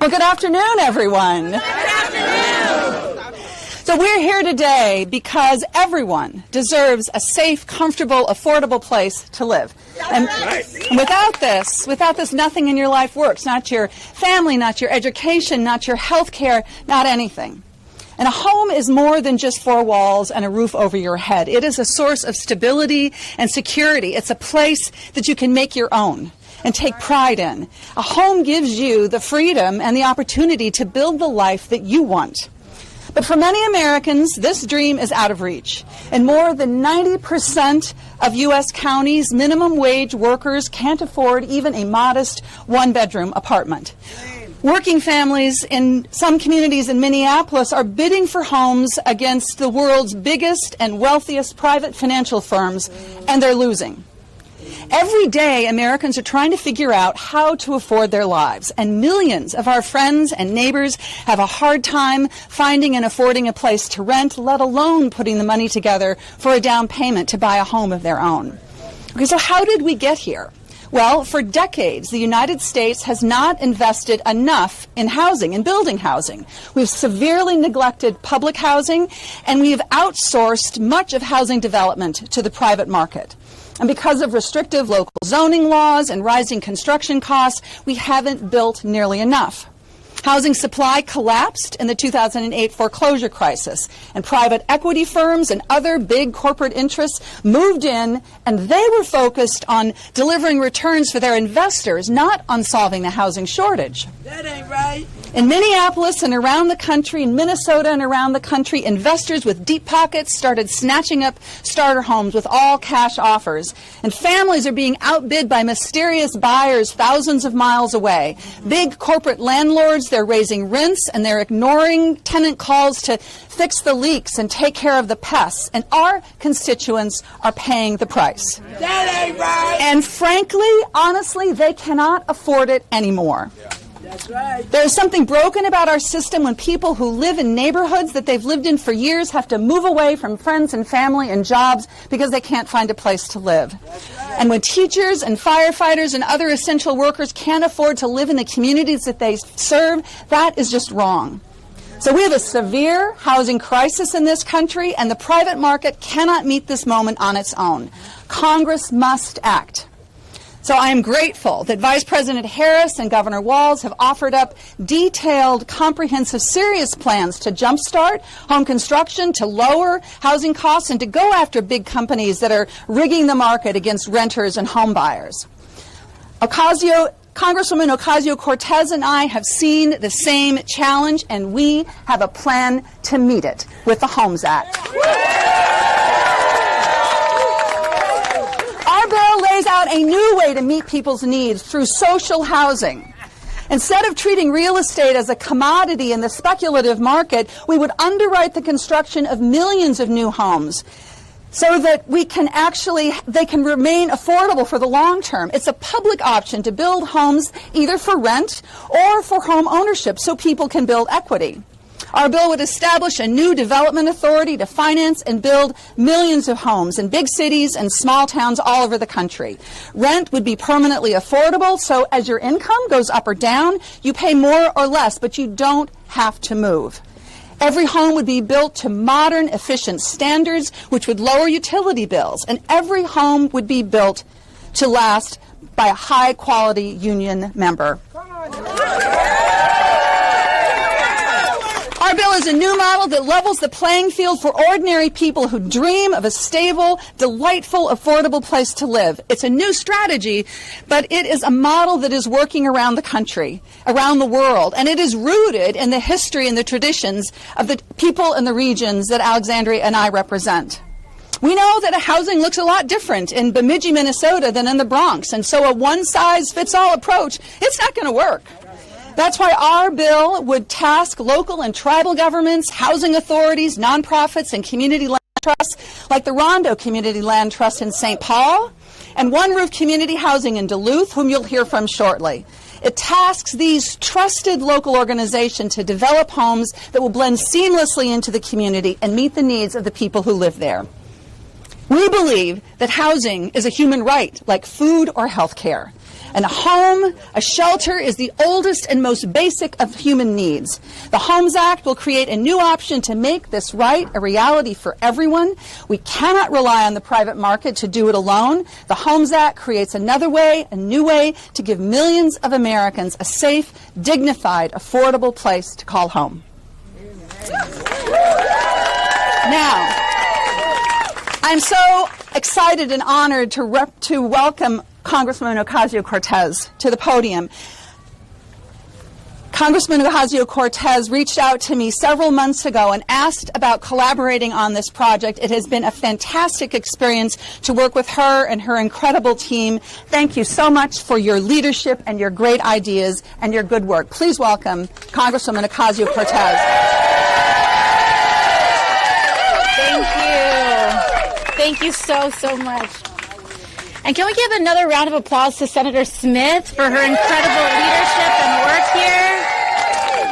Well, good afternoon, everyone. Good afternoon. So we're here today because everyone deserves a safe, comfortable, affordable place to live. And without this, nothing in your life works. Not your family, not your education, not your health care, not anything. And a home is more than just four walls and a roof over your head. It is a source of stability and security. It's a place that you can make your own and take pride in. A home gives you the freedom and the opportunity to build the life that you want. But for many Americans, this dream is out of reach. In more than 90% of U.S. counties, minimum wage workers can't afford even a modest one-bedroom apartment. Working families in some communities in Minneapolis are bidding for homes against the world's biggest and wealthiest private financial firms, and they're losing. Every day, Americans are trying to figure out how to afford their lives, and millions of our friends and neighbors have a hard time finding and affording a place to rent, let alone putting the money together for a down payment to buy a home of their own. Okay, so how did we get here? Well, for decades, the United States has not invested enough in housing, in building housing. We've severely neglected public housing, and we've outsourced much of housing development to the private market. And because of restrictive local zoning laws and rising construction costs, we haven't built nearly enough. Housing supply collapsed in the 2008 foreclosure crisis, and private equity firms and other big corporate interests moved in, and they were focused on delivering returns for their investors, not on solving the housing shortage. That ain't right. In Minneapolis and around the country, in Minnesota and around the country, investors with deep pockets started snatching up starter homes with all cash offers. And families are being outbid by mysterious buyers thousands of miles away. Big corporate landlords, they're raising rents and they're ignoring tenant calls to fix the leaks and take care of the pests. And our constituents are paying the price. That ain't right. And frankly, honestly, they cannot afford it anymore. That's right. There's something broken about our system when people who live in neighborhoods that they've lived in for years have to move away from friends and family and jobs because they can't find a place to live. Right. And when teachers and firefighters and other essential workers can't afford to live in the communities that they serve, that is just wrong. So we have a severe housing crisis in this country, and the private market cannot meet this moment on its own. Congress must act. So I am grateful that Vice President Harris and Governor Walz have offered up detailed, comprehensive, serious plans to jumpstart home construction, to lower housing costs, and to go after big companies that are rigging the market against renters and home buyers. Congresswoman Ocasio-Cortez and I have seen the same challenge, and we have a plan to meet it with the Homes Act. Our bill lays out a new way to meet people's needs through social housing. Instead of treating real estate as a commodity in the speculative market, we would underwrite the construction of millions of new homes so that they can remain affordable for the long term. It's a public option to build homes either for rent or for home ownership so people can build equity. Our bill would establish a new development authority to finance and build millions of homes in big cities and small towns all over the country. Rent would be permanently affordable, so as your income goes up or down, you pay more or less, but you don't have to move. Every home would be built to modern, efficient standards, which would lower utility bills, and every home would be built to last by a high-quality union member. Our bill is a new model that levels the playing field for ordinary people who dream of a stable, delightful, affordable place to live. It's a new strategy, but it is a model that is working around the country, around the world, and it is rooted in the history and the traditions of the people and the regions that Alexandria and I represent. We know that housing looks a lot different in Bemidji, Minnesota than in the Bronx, and so a one-size-fits-all approach, it's not going to work. That's why our bill would task local and tribal governments, housing authorities, nonprofits, and community land trusts like the Rondo Community Land Trust in St. Paul and One Roof Community Housing in Duluth, whom you'll hear from shortly. It tasks these trusted local organizations to develop homes that will blend seamlessly into the community and meet the needs of the people who live there. We believe that housing is a human right, like food or health care. And a home, a shelter, is the oldest and most basic of human needs. The Homes Act will create a new option to make this right a reality for everyone. We cannot rely on the private market to do it alone. The Homes Act creates another way, a new way, to give millions of Americans a safe, dignified, affordable place to call home. Now, I'm so excited and honored to welcome Congresswoman Ocasio-Cortez to the podium. Congresswoman Ocasio-Cortez reached out to me several months ago and asked about collaborating on this project. It has been a fantastic experience to work with her and her incredible team. Thank you so much for your leadership and your great ideas and your good work. Please welcome Congresswoman Ocasio-Cortez. Thank you. Thank you so much. And can we give another round of applause to Senator Smith for her incredible leadership and work here?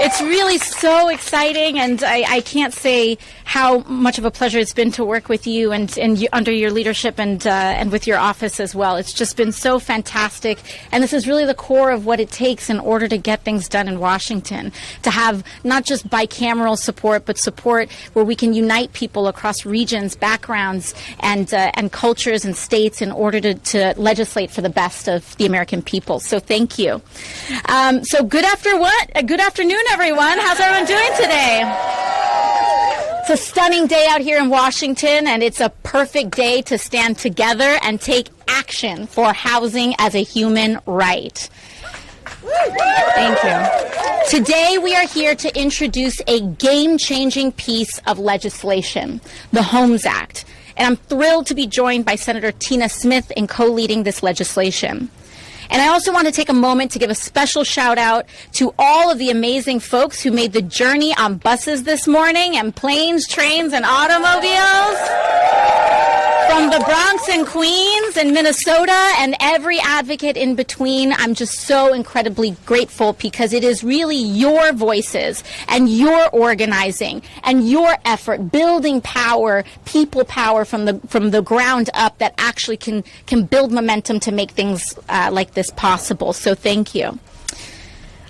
It's really so exciting, and I can't say how much of a pleasure it's been to work with you and under your leadership and with your office as well. It's just been so fantastic, and this is really the core of what it takes in order to get things done in Washington, to have not just bicameral support, but support where we can unite people across regions, backgrounds, and cultures and states in order to legislate for the best of the American people. So thank you. So good afternoon, everyone. How's everyone doing today? It's a stunning day out here in Washington, and it's a perfect day to stand together and take action for housing as a human right. Thank you. Today we are here to introduce a game-changing piece of legislation, the Homes Act. And I'm thrilled to be joined by Senator Tina Smith in co-leading this legislation. And I also want to take a moment to give a special shout out to all of the amazing folks who made the journey on buses this morning and planes, trains, and automobiles. From the Bronx and Queens and Minnesota and every advocate in between, I'm just so incredibly grateful because it is really your voices and your organizing and your effort, building power, people power from the ground up that actually can build momentum to make things like this possible. So thank you.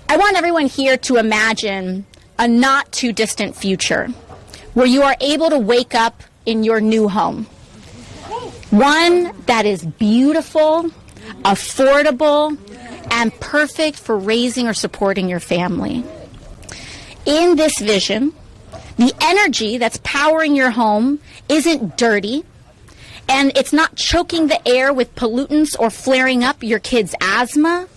I want everyone here to imagine a not too distant future where you are able to wake up in your new home. One that is beautiful, affordable, and perfect for raising or supporting your family. In this vision, the energy that's powering your home isn't dirty, and it's not choking the air with pollutants or flaring up your kids' asthma.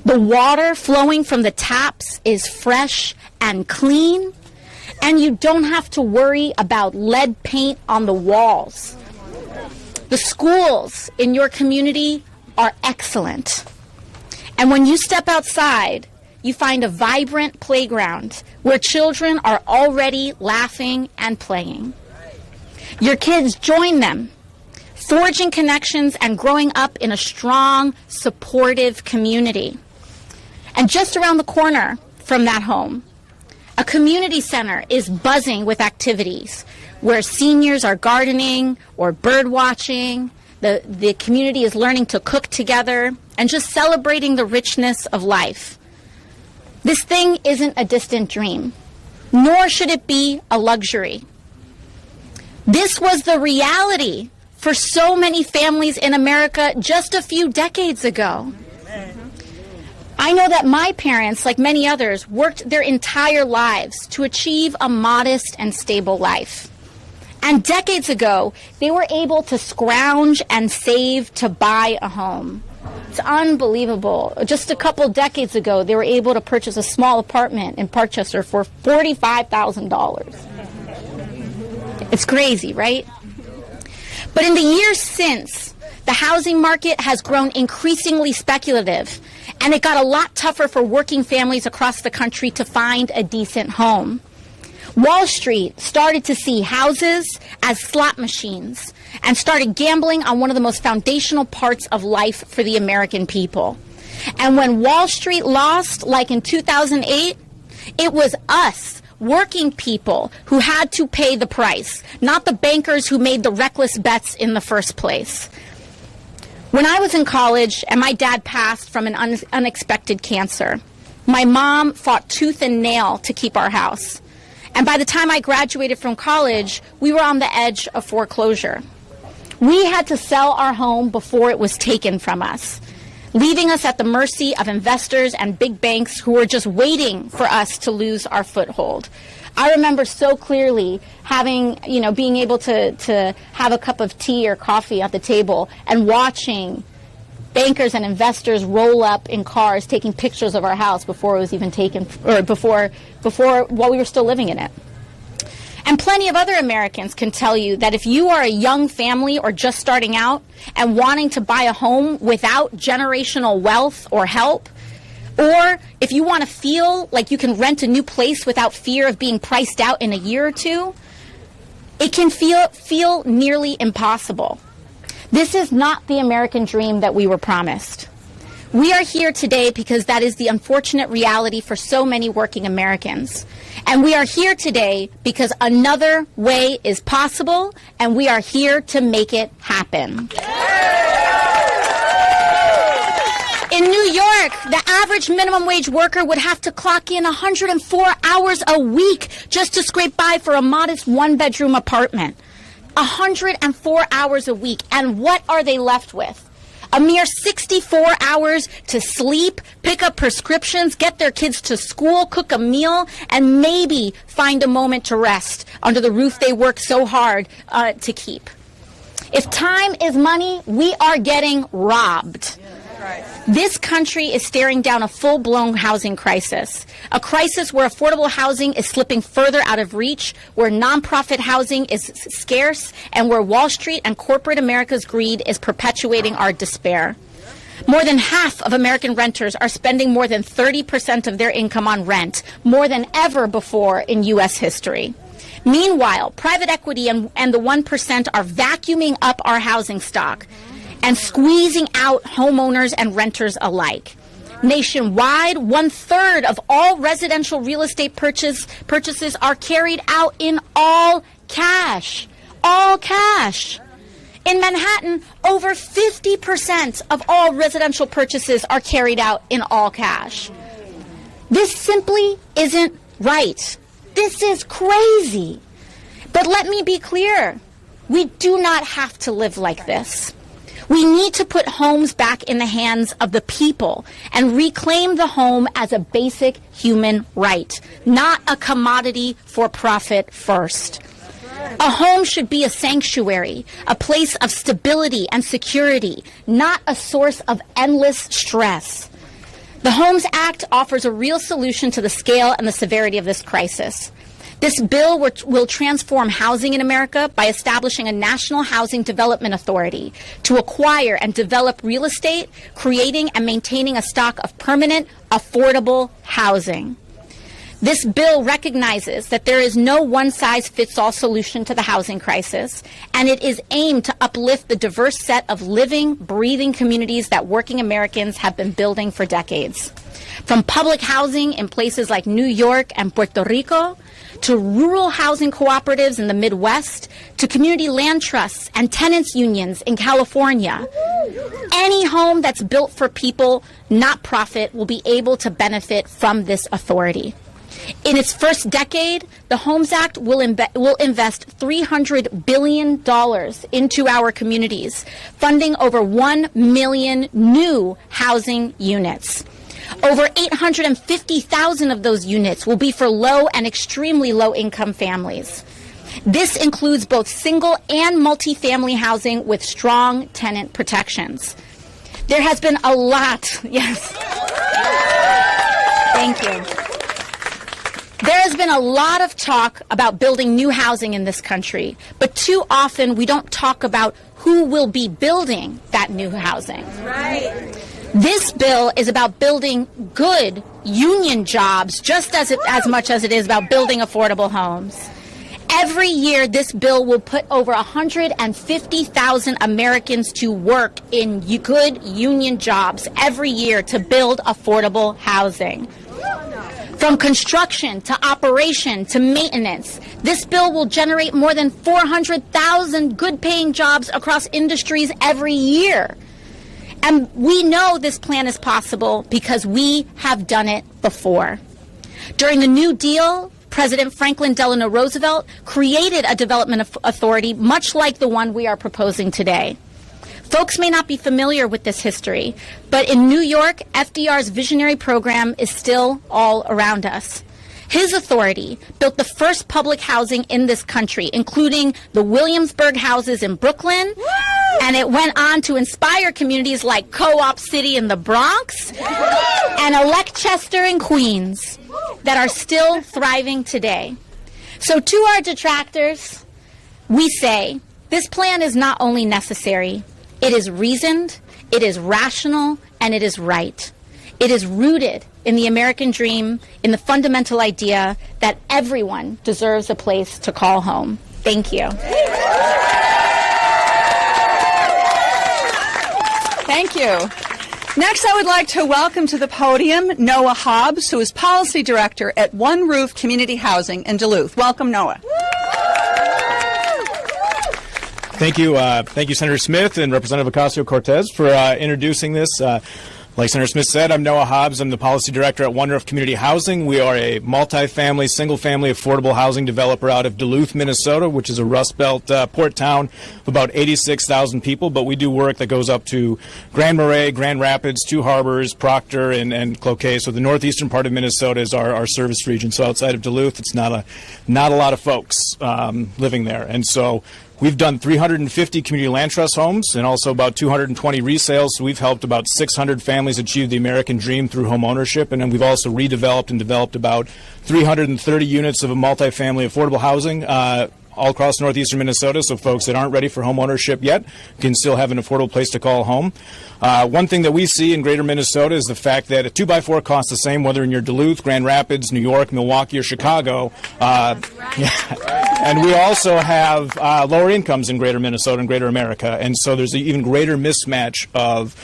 The water flowing from the taps is fresh and clean, and you don't have to worry about lead paint on the walls. The schools in your community are excellent. And when you step outside, you find a vibrant playground where children are already laughing and playing. Your kids join them, forging connections and growing up in a strong, supportive community. And just around the corner from that home, a community center is buzzing with activities where seniors are gardening or bird watching. The community is learning to cook together and just celebrating the richness of life. This thing isn't a distant dream, nor should it be a luxury. This was the reality for so many families in America just a few decades ago. I know that my parents, like many others, worked their entire lives to achieve a modest and stable life. And decades ago, they were able to scrounge and save to buy a home. It's unbelievable. Just a couple decades ago, they were able to purchase a small apartment in Parkchester for $45,000. It's crazy, right? But in the years since, the housing market has grown increasingly speculative, and it got a lot tougher for working families across the country to find a decent home. Wall Street started to see houses as slot machines and started gambling on one of the most foundational parts of life for the American people. And when Wall Street lost, like in 2008, it was us, working people who had to pay the price, not the bankers who made the reckless bets in the first place. When I was in college and my dad passed from an unexpected cancer, my mom fought tooth and nail to keep our house. And by the time I graduated from college, we were on the edge of foreclosure. We had to sell our home before it was taken from us, leaving us at the mercy of investors and big banks who were just waiting for us to lose our foothold. I remember so clearly being able to have a cup of tea or coffee at the table and watching bankers and investors roll up in cars taking pictures of our house before it was even taken, or while we were still living in it. And plenty of other Americans can tell you that if you are a young family or just starting out and wanting to buy a home without generational wealth or help, or if you want to feel like you can rent a new place without fear of being priced out in a year or two, it can feel nearly impossible. This is not the American dream that we were promised. We are here today because that is the unfortunate reality for so many working Americans. And we are here today because another way is possible, and we are here to make it happen. In New York, the average minimum wage worker would have to clock in 104 hours a week just to scrape by for a modest one-bedroom apartment. 104 hours a week. And what are they left with? A mere 64 hours to sleep, pick up prescriptions, get their kids to school, cook a meal, and maybe find a moment to rest under the roof they work so hard to keep. If time is money, we are getting robbed. This country is staring down a full-blown housing crisis, a crisis where affordable housing is slipping further out of reach, where nonprofit housing is scarce, and where Wall Street and corporate America's greed is perpetuating our despair. More than half of American renters are spending more than 30% of their income on rent, more than ever before in U.S. history. Meanwhile, private equity and the 1% are vacuuming up our housing stock and squeezing out homeowners and renters alike. Nationwide, 1/3 of all residential real estate purchases are carried out in all cash. All cash. In Manhattan, over 50% of all residential purchases are carried out in all cash. This simply isn't right. This is crazy. But let me be clear. We do not have to live like this. We need to put homes back in the hands of the people and reclaim the home as a basic human right, not a commodity for profit first. A home should be a sanctuary, a place of stability and security, not a source of endless stress. The Homes Act offers a real solution to the scale and the severity of this crisis. This bill will transform housing in America by establishing a national housing development authority to acquire and develop real estate, creating and maintaining a stock of permanent, affordable housing. This bill recognizes that there is no one-size-fits-all solution to the housing crisis, and it is aimed to uplift the diverse set of living, breathing communities that working Americans have been building for decades. From public housing in places like New York and Puerto Rico, to rural housing cooperatives in the Midwest, to community land trusts and tenants unions in California. Any home that's built for people, not profit, will be able to benefit from this authority. In its first decade, the Homes Act will invest $300 billion into our communities, funding over 1 million new housing units. Over 850,000 of those units will be for low and extremely low-income families. This includes both single and multifamily housing with strong tenant protections. There has been a lot, yes. Thank you. There has been a lot of talk about building new housing in this country, but too often we don't talk about who will be building that new housing. Right. This bill is about building good union jobs just as much as it is about building affordable homes. Every year, this bill will put over 150,000 Americans to work in good union jobs every year to build affordable housing. From construction to operation to maintenance, this bill will generate more than 400,000 good-paying jobs across industries every year. And we know this plan is possible because we have done it before. During the New Deal, President Franklin Delano Roosevelt created a development authority much like the one we are proposing today. Folks may not be familiar with this history, but in New York, FDR's visionary program is still all around us. His authority built the first public housing in this country, including the Williamsburg houses in Brooklyn, and it went on to inspire communities like Co-op City in the Bronx and Elecchester in Queens that are still thriving today. So to our detractors, we say this plan is not only necessary, it is reasoned, it is rational, and it is right. It is rooted in the American dream, in the fundamental idea that everyone deserves a place to call home. Thank you. Thank you. Next, I would like to welcome to the podium Noah Hobbs, who is Policy Director at One Roof Community Housing in Duluth. Welcome, Noah. Thank you, Senator Smith and Representative Ocasio-Cortez for introducing this. Like Senator Smith said, I'm Noah Hobbs. I'm the Policy Director at One Roof Community Housing. We are a multi-family, single-family affordable housing developer out of Duluth, Minnesota, which is a Rust Belt port town of about 86,000 people. But we do work that goes up to Grand Marais, Grand Rapids, Two Harbors, Proctor, and Cloquet. So the northeastern part of Minnesota is our service region. So outside of Duluth, it's not a lot of folks living there. And so we've done 350 community land trust homes and also about 220 resales. So we've helped about 600 families achieve the American dream through home ownership. And then we've also redeveloped and developed about 330 units of a multifamily affordable housing all across northeastern Minnesota, so folks that aren't ready for home ownership yet can still have an affordable place to call home. One thing that we see in greater Minnesota is the fact that a 2x4 costs the same whether in your Duluth, Grand Rapids, New York, Milwaukee, or Chicago. And we also have lower incomes in greater Minnesota and greater America, and so there's an even greater mismatch of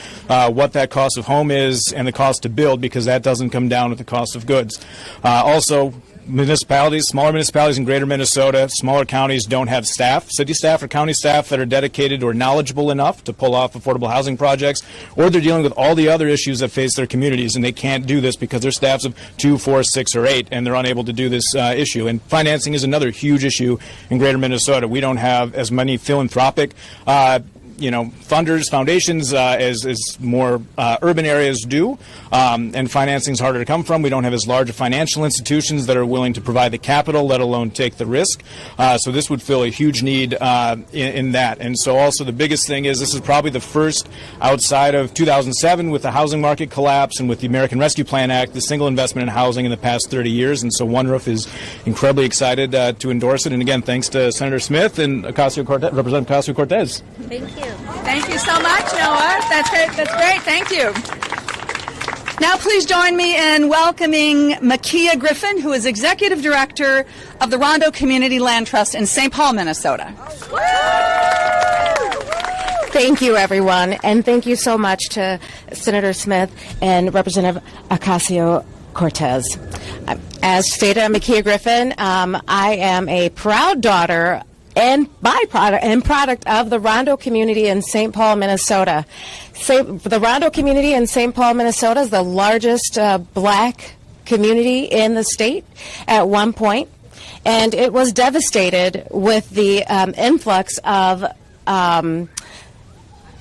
what that cost of home is and the cost to build, because that doesn't come down with the cost of goods. Also, municipalities, smaller municipalities in greater Minnesota, smaller counties don't have staff, city staff or county staff that are dedicated or knowledgeable enough to pull off affordable housing projects, or they're dealing with all the other issues that face their communities, and they can't do this because their staffs of 2, 4, 6, or 8, and they're unable to do this issue. And financing is another huge issue in greater Minnesota. We don't have as many philanthropic funders, foundations, as more urban areas do, and financing is harder to come from. We don't have as large financial institutions that are willing to provide the capital, let alone take the risk. So this would fill a huge need in that. And so also the biggest thing is this is probably the first outside of 2007 with the housing market collapse and with the American Rescue Plan Act, the single investment in housing in the past 30 years. And so One Roof is incredibly excited to endorse it. And again, thanks to Senator Smith and Ocasio-Cortez, Representative Ocasio-Cortez. Thank you. Thank you so much, Noah. That's great. That's great. Thank you. Now, please join me in welcoming Makia Griffin, who is Executive Director of the Rondo Community Land Trust in St. Paul, Minnesota. Thank you, everyone, and thank you so much to Senator Smith and Representative Ocasio-Cortez. As stated, I'm Makia Griffin. I am a proud daughter and byproduct and product of the Rondo community in St. Paul, Minnesota. The Rondo community in St. Paul, Minnesota is the largest black community in the state at one point, and it was devastated with the influx of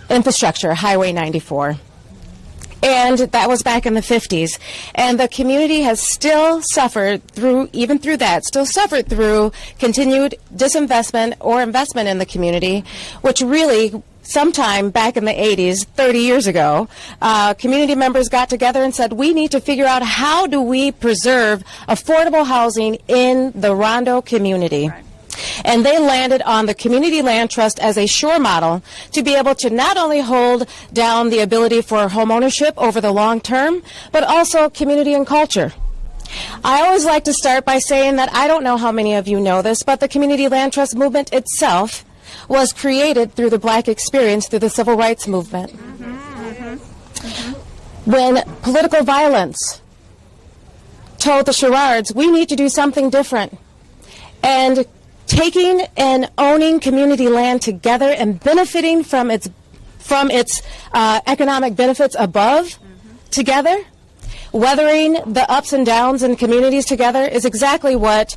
infrastructure, Highway 94. And that was back in the 50s. And the community has still suffered through continued disinvestment or investment in the community, which really sometime back in the 80s, 30 years ago, community members got together and said, we need to figure out how do we preserve affordable housing in the Rondo community. Right. And they landed on the Community Land Trust as a sure model to be able to not only hold down the ability for home ownership over the long term, but also community and culture. I always like to start by saying that I don't know how many of you know this, but the Community Land Trust movement itself was created through the black experience, through the civil rights movement. When political violence told the Sherrards, we need to do something different. And taking and owning community land together and benefiting from its economic benefits above together, weathering the ups and downs in communities together is exactly what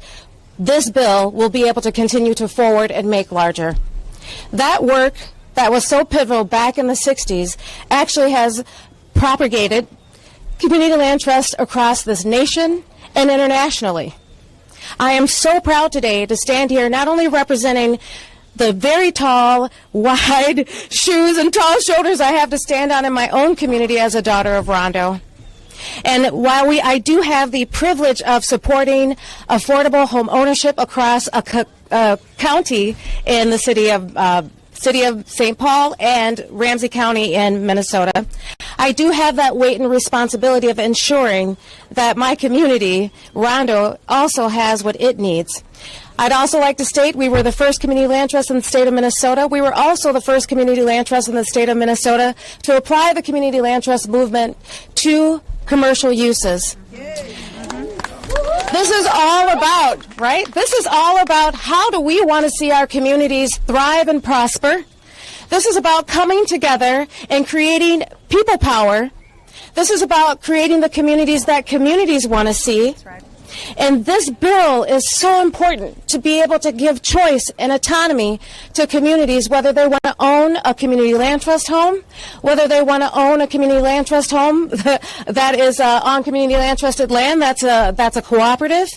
this bill will be able to continue to forward and make larger. That work that was so pivotal back in the 60s actually has propagated community land trust across this nation and internationally. I am so proud today to stand here not only representing the very tall, wide shoes and tall shoulders I have to stand on in my own community as a daughter of Rondo. And while I do have the privilege of supporting affordable home ownership across a county in the city of St. Paul and Ramsey County in Minnesota, I do have that weight and responsibility of ensuring that my community, Rondo, also has what it needs. I'd also like to state we were the first community land trust in the state of Minnesota. We were also the first community land trust in the state of Minnesota to apply the community land trust movement to commercial uses. This is all about, right? This is all about how do we want to see our communities thrive and prosper. This is about coming together and creating people power. This is about creating the communities that communities want to see. That's right. And this bill is so important to be able to give choice and autonomy to communities, whether they want to own a community land trust home, whether they want to own a community land trust home that is on community land trusted land, that's a cooperative.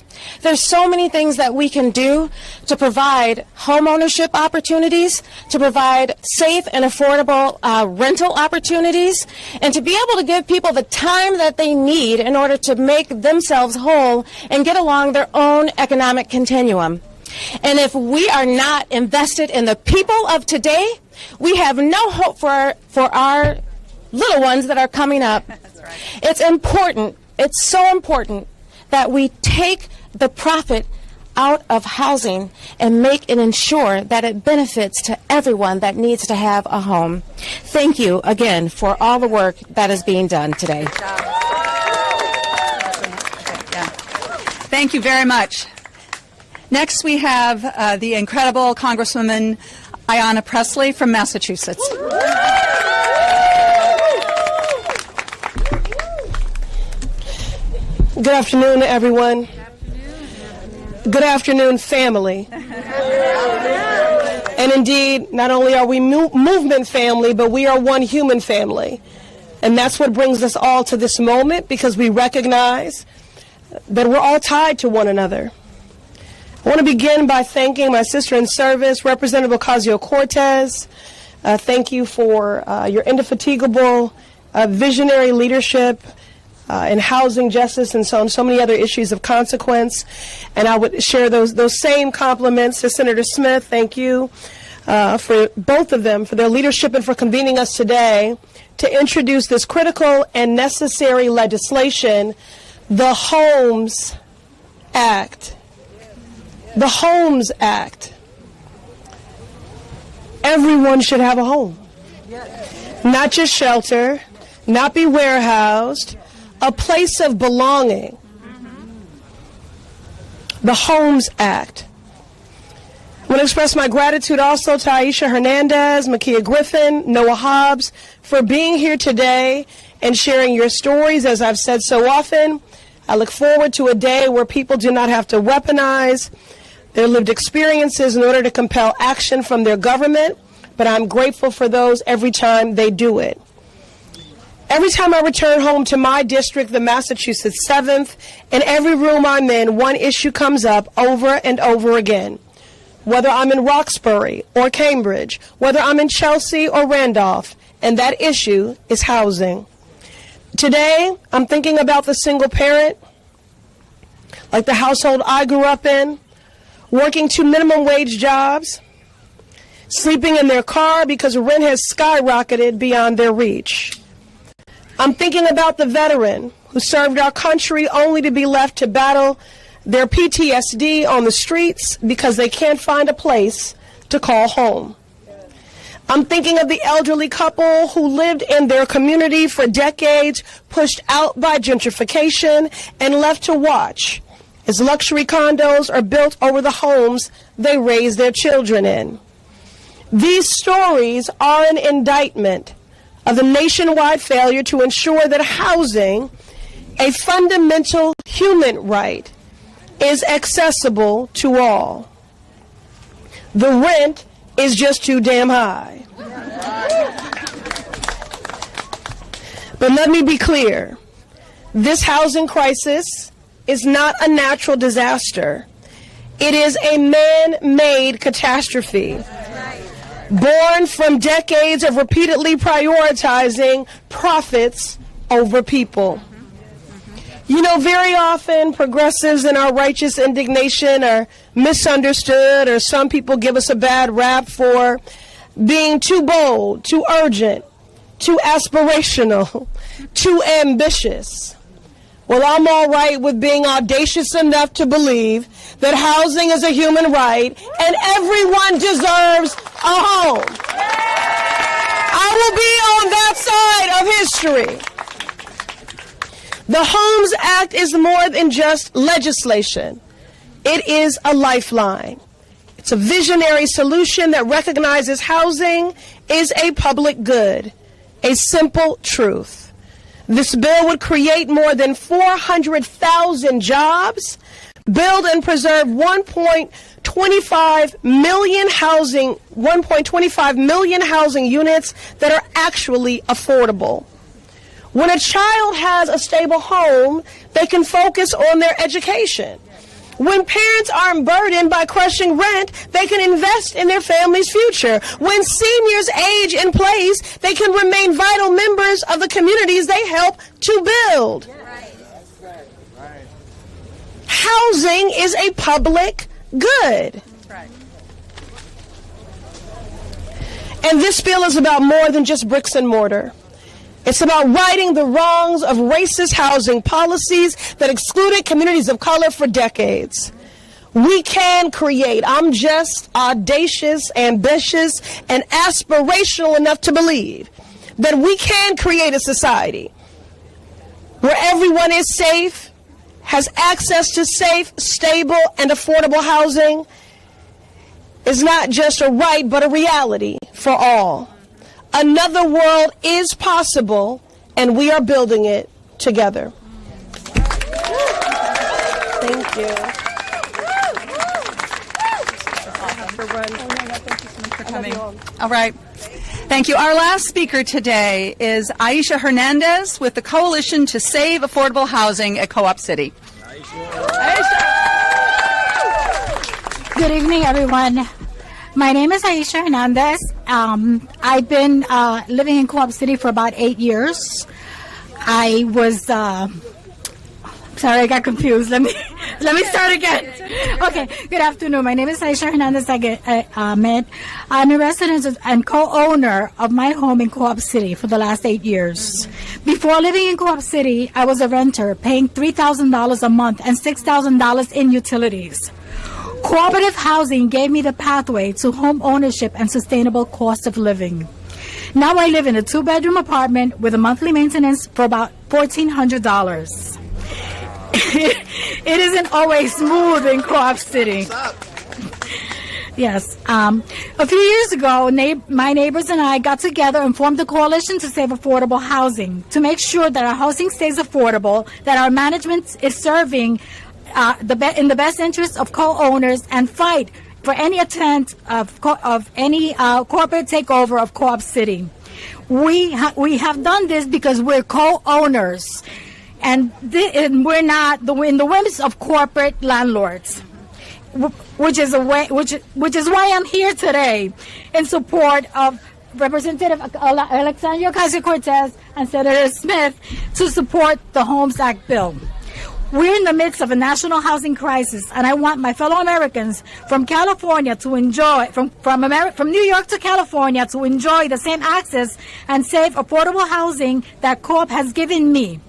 There's so many things that we can do to provide home ownership opportunities, to provide safe and affordable rental opportunities, and to be able to give people the time that they need in order to make themselves whole and get along their own economic continuum. And if we are not invested in the people of today, we have no hope for our little ones that are coming up. That's right. It's important, it's so important that we take the profit out of housing and make and ensure that it benefits to everyone that needs to have a home. Thank you again for all the work that is being done today. Thank you very much. Next, we have the incredible Congresswoman Ayanna Pressley from Massachusetts. Good afternoon, everyone. Good afternoon, family. And indeed, not only are we movement family, but we are one human family. And that's what brings us all to this moment, because we recognize that we're all tied to one another. I want to begin by thanking my sister in service, Representative Ocasio-Cortez. Thank you for your indefatigable, visionary leadership in housing justice and so many other issues of consequence. And I would share those same compliments to Senator Smith. Thank you for both of them, for their leadership and for convening us today to introduce this critical and necessary legislation, the Homes Act. The Homes Act. Everyone should have a home. Not just shelter, not be warehoused, a place of belonging. The Homes Act. I want to express my gratitude also to Aisha Hernandez, Makia Griffin, Noah Hobbs for being here today and sharing your stories. As I've said so often, I look forward to a day where people do not have to weaponize their lived experiences in order to compel action from their government, but I'm grateful for those every time they do it. Every time I return home to my district, the Massachusetts 7th, in every room I'm in, one issue comes up over and over again. Whether I'm in Roxbury or Cambridge, whether I'm in Chelsea or Randolph, and that issue is housing. Today, I'm thinking about the single parent, like the household I grew up in, working 2 minimum wage jobs, sleeping in their car because rent has skyrocketed beyond their reach. I'm thinking about the veteran who served our country only to be left to battle their PTSD on the streets because they can't find a place to call home. I'm thinking of the elderly couple who lived in their community for decades, pushed out by gentrification, and left to watch as luxury condos are built over the homes they raised their children in. These stories are an indictment of the nationwide failure to ensure that housing, a fundamental human right, is accessible to all. The rent is just too damn high. But let me be clear. This housing crisis is not a natural disaster. It is a man-made catastrophe, born from decades of repeatedly prioritizing profits over people. You know, very often progressives in our righteous indignation are misunderstood, or some people give us a bad rap for being too bold, too urgent, too aspirational, too ambitious. Well, I'm all right with being audacious enough to believe that housing is a human right and everyone deserves a home. I will be on that side of history. The Homes Act is more than just legislation. It is a lifeline. It's a visionary solution that recognizes housing is a public good, a simple truth. This bill would create more than 400,000 jobs, build and preserve 1.25 million housing units that are actually affordable. When a child has a stable home, they can focus on their education. When parents aren't burdened by crushing rent, they can invest in their family's future. When seniors age in place, they can remain vital members of the communities they help to build. Housing is a public good. And this bill is about more than just bricks and mortar. It's about righting the wrongs of racist housing policies that excluded communities of color for decades. We can create. I'm just audacious, ambitious, and aspirational enough to believe that we can create a society where everyone is safe, has access to safe, stable, and affordable housing. Is not just a right, but a reality for all. Another world is possible, and we are building it together. Thank you. For coming. All right. Thank you. Our last speaker today is Aisha Hernandez with the Coalition to Save Affordable Housing at Co-op City. Aisha. Good evening, everyone. My name is Aisha Hernandez. I've been living in Co-op City for about 8 years. I was, sorry, I got confused. Let me start again. Okay, good afternoon. My name is Aisha Hernandez Ahmed. I'm a resident and co-owner of my home in Co-op City for the last 8 years. Before living in Co-op City, I was a renter, paying $3,000 a month and $6,000 in utilities. Cooperative housing gave me the pathway to home ownership and sustainable cost of living. Now I live in a 2-bedroom apartment with a monthly maintenance for about $1,400. It isn't always smooth in Co-op City. Yes. A few years ago, my neighbors and I got together and formed a coalition to save affordable housing, to make sure that our housing stays affordable, that our management is serving in the best interest of co-owners, and fight for any attempt of any corporate takeover of Co-op City. We have done this because we're co-owners, and we're not in the whims of corporate landlords, which is why I'm here today in support of Representative Alexandria Ocasio-Cortez and Senator Smith to support the Homes Act bill. We're in the midst of a national housing crisis, and I want my fellow Americans from California to enjoy, from New York to California, to enjoy the same access and safe, affordable housing that Co-op has given me.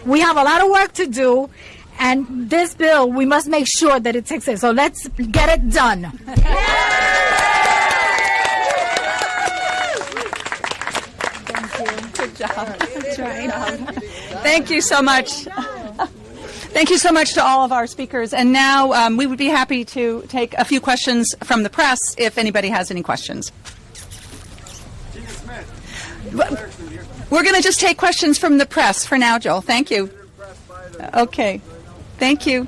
We have a lot of work to do, and this bill, we must make sure that it takes it. So let's get it done. job. That's right. Thank you so much. Thank you so much to all of our speakers. And now we would be happy to take a few questions from the press if anybody has any questions. We're going to just take questions from the press for now, Joel. Thank you. Okay. Thank you.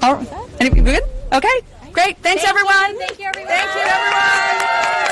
All right. Good? Okay. Great. Thanks, everyone. Thank you, everyone. Thank you, everyone.